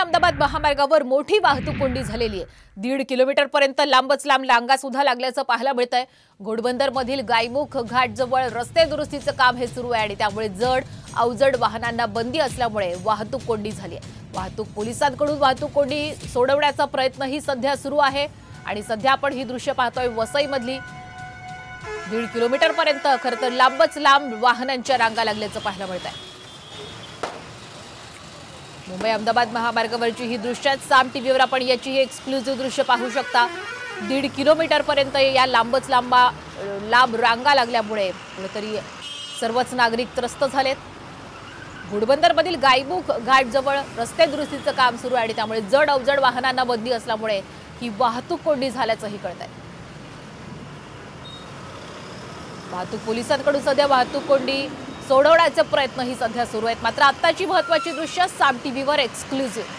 अहमदाबाद महामार्गावर मोठी वाहतूक कोंडी झालेली आहे। 1.5 किलोमीटरपर्यंत लांबच लांब रांगा सुद्धा लागल्याचं पाहायला मिळतंय। घोडबंदरमधील गायमुख घाट जवळ रस्ते दुरुस्तीचं काम हे सुरू आहे आणि त्यामुळे जड अवजड वाहनांना बंदी असल्यामुळे वाहतूक कोंडी झाली आहे। वाहतूक पोलिसांकडून वाहतूक कोंडी सोडवण्याचा प्रयत्नही सध्या सुरू आहे आणि सध्या आपण ही दृश्य पाहतोय वसईमधली 1.5 किलोमीटरपर्यंत खरं तर लांबच लांब वाहनांच्या रांगा लागल्याचं पाहायला मिळतंय। मुंबई अहमदाबाद महामार्गावरची ही दृश्य साम टीव्हीवर आपण याची एक्सक्लुझिव्ह दृश्य पाहू शकता। 1.5 किलोमीटरपर्यंत या लांबच लांब रांगा लागल्यामुळे कुठेतरी सर्वच नागरिक त्रस्त झालेत। घोडबंदरमधील गायमुख घाट जवळ रस्ते दुरुस्तीचं काम सुरू आहे आणि त्यामुळे जड अवजड वाहनांना बंदी असल्यामुळे ही वाहतूक कोंडी झाल्याचंही कळतंय। वाहतूक पोलिसांकडून सध्या वाहतूक कोंडी सोडवण्याचे प्रयत्नही सध्या सुरू आहेत। मात्र आत्ताची महत्त्वाची दृश्य साम टीव्हीवर एक्सक्लुझिव्ह।